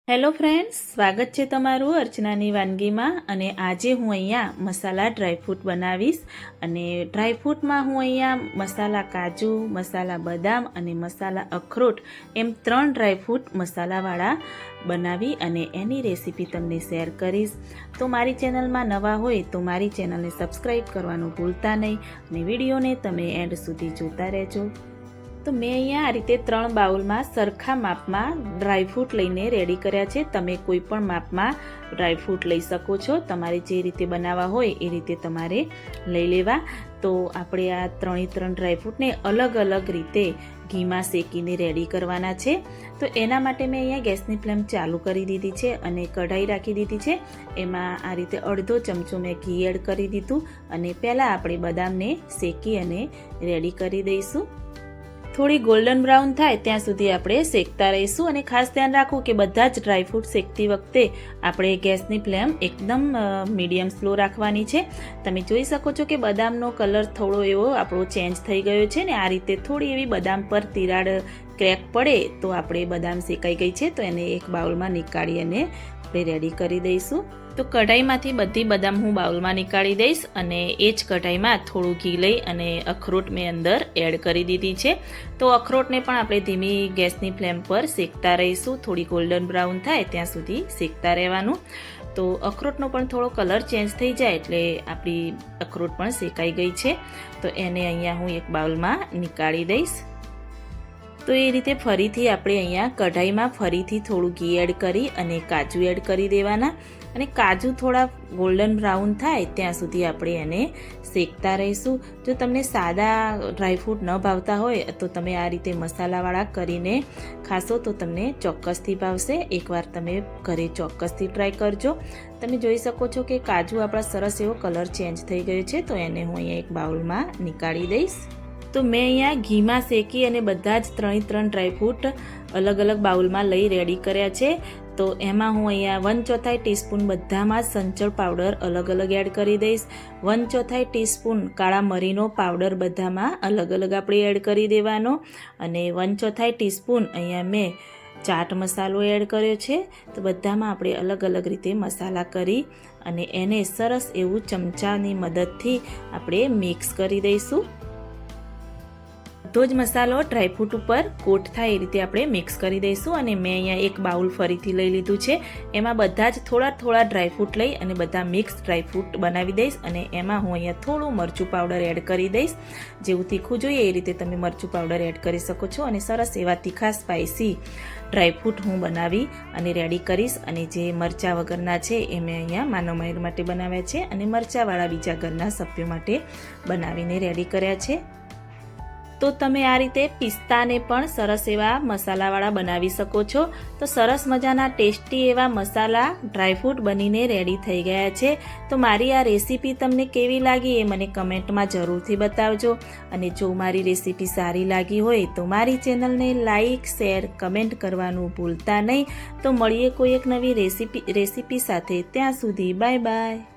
Hello friends, સ્વાગત છે તમારું અર્ચનાની વાનગીમાં। અને આજે હું અહીંયા મસાલા ડ્રાયફ્રૂટ બનાવીશ। અને ડ્રાયફ્રૂટમાં હું અહીંયા મસાલા કાજુ, મસાલા બદામ અને મસાલા અખરોટ એમ 3 ડ્રાયફ્રૂટ મસાલાવાળા બનાવી અને એની રેસીપી તમને શેર કરીશ। તો મારી ચેનલમાં નવા હોય તો મારી ચેનલને સબસ્ક્રાઈબ કરવાનું ભૂલતા નહીં અને વિડીયોને તમે એન્ડ સુધી જોતા રહેજો। તો મેં અહીંયા આ રીતે 3 બાઉલમાં સરખા માપમાં ડ્રાયફ્રૂટ લઈને રેડી કર્યા છે। તમે કોઈ પણ માપમાં ડ્રાયફ્રૂટ લઈ શકો છો, તમારે જે રીતે બનાવવા હોય એ રીતે તમારે લઈ લેવા। તો આપણે આ 3 ડ્રાયફ્રૂટને અલગ અલગ રીતે ઘીમાં શેકીને રેડી કરવાના છે। તો એના માટે મેં અહીંયા ગેસની ફ્લેમ ચાલુ કરી દીધી છે અને કઢાઈ રાખી દીધી છે। એમાં આ રીતે અડધો ચમચો મેં ઘી એડ કરી દીધું અને પહેલાં આપણે બદામને શેકી અને રેડી કરી દઈશું। થોડી ગોલ્ડન બ્રાઉન થાય ત્યાં સુધી આપણે શેકતા રહીશું। અને ખાસ ધ્યાન રાખવું કે બધા જ ડ્રાયફ્રૂટ શેકતી વખતે આપણે ગેસની ફ્લેમ એકદમ મીડિયમ સ્લો રાખવાની છે। તમે જોઈ શકો છો કે બદામનો કલર થોડો એવો આપણો ચેન્જ થઈ ગયો છે ને આ રીતે થોડી એવી બદામ પર તિરાડ ક્રેક પડે તો આપણે બદામ શેકાઈ ગઈ છે, તો એને એક બાઉલમાં નીકાળી અને આપણે રેડી કરી દઈશું। તો કઢાઈમાંથી બધી બદામ હું બાઉલમાં નીકાળી દઈશ અને એ જ કઢાઈમાં થોડું ઘી લઈ અને અખરોટ મેં અંદર એડ કરી દીધી છે। તો અખરોટને પણ આપણે ધીમી ગેસની ફ્લેમ પર શેકતા રહીશું, થોડી ગોલ્ડન બ્રાઉન થાય ત્યાં સુધી શેકતા રહેવાનું। તો અખરોટનો પણ થોડો કલર ચેન્જ થઈ જાય એટલે આપણી અખરોટ પણ શેકાઈ ગઈ છે, તો એને અહીંયા હું એક બાઉલમાં નીકાળી દઈશ। તો એ રીતે ફરીથી આપણે અહીંયા કઢાઈમાં ફરીથી થોડું ઘી એડ કરી અને કાજુ એડ કરી દેવાના અને કાજુ થોડા ગોલ્ડન બ્રાઉન થાય ત્યાં સુધી આપણે એને શેકતા રહીશું। જો તમને સાદા ડ્રાયફ્રૂટ ન ભાવતા હોય તો તમે આ રીતે મસાલાવાળા કરીને ખાશો તો તમને ચોક્કસથી ભાવશે। એકવાર તમે ઘરે ચોક્કસથી ટ્રાય કરજો। તમે જોઈ શકો છો કે કાજુ આપણા સરસ એવો કલર ચેન્જ થઈ ગયો છે, તો એને હું અહીંયા એક બાઉલમાં નીકાળી દઈશ। તો મેં અહીંયા ઘીમાં શેકી અને બધા જ 3 ડ્રાયફ્રૂટ અલગ અલગ બાઉલમાં લઈ રેડી કર્યા છે। તો એમાં હું અહીંયા 1/4 ટીસ્પૂન બધામાં સંચળ પાવડર અલગ અલગ એડ કરી દઈશ। 1/4 ટીસ્પૂન કાળા મરીનો પાવડર બધામાં અલગ અલગ આપણે એડ કરી દેવાનો અને 1/4 ટીસ્પૂન અહીંયા મેં ચાટ મસાલો એડ કર્યો છે। તો બધામાં આપણે અલગ અલગ રીતે મસાલા કરી અને એને સરસ એવું ચમચાની મદદથી આપણે મિક્સ કરી દઈશું। બધો જ મસાલો ડ્રાયફ્રૂટ ઉપર કોટ થાય એ રીતે આપણે મિક્સ કરી દઈશું। અને મેં અહીંયા એક બાઉલ ફરીથી લઈ લીધું છે, એમાં બધા જ થોડા ડ્રાયફ્રૂટ લઈ અને બધા મિક્સ ડ્રાયફ્રૂટ બનાવી દઈશ અને એમાં હું અહીંયા થોડું મરચું પાવડર એડ કરી દઈશ। જેવું તીખું જોઈએ એ રીતે તમે મરચું પાવડર એડ કરી શકો છો અને સરસ એવા તીખા સ્પાઇસી ડ્રાયફ્રૂટ હું બનાવી અને રેડી કરીશ। અને જે મરચાં વગરના છે એ મેં અહીંયા માનવ માયર માટે બનાવ્યા છે અને મરચાંવાળા બીજા ઘરના સભ્યો માટે બનાવીને રેડી કર્યા છે। તો તમે આ રીતે પિસ્તાને પણ સરસ એવા મસાલાવાળા બનાવી શકો છો। તો સરસ મજાના ટેસ્ટી એવા મસાલા ડ્રાયફ્રૂટ બનીને રેડી થઈ ગયા છે। તો મારી આ રેસીપી તમને કેવી લાગી એ મને કમેન્ટમાં જરૂરથી બતાવજો। અને જો મારી રેસીપી સારી લાગી હોય તો મારી ચેનલને લાઈક, શેર, કમેન્ટ કરવાનું ભૂલતા નહીં। તો મળીએ કોઈ એક નવી રેસીપી સાથે, ત્યાં સુધી બાય બાય।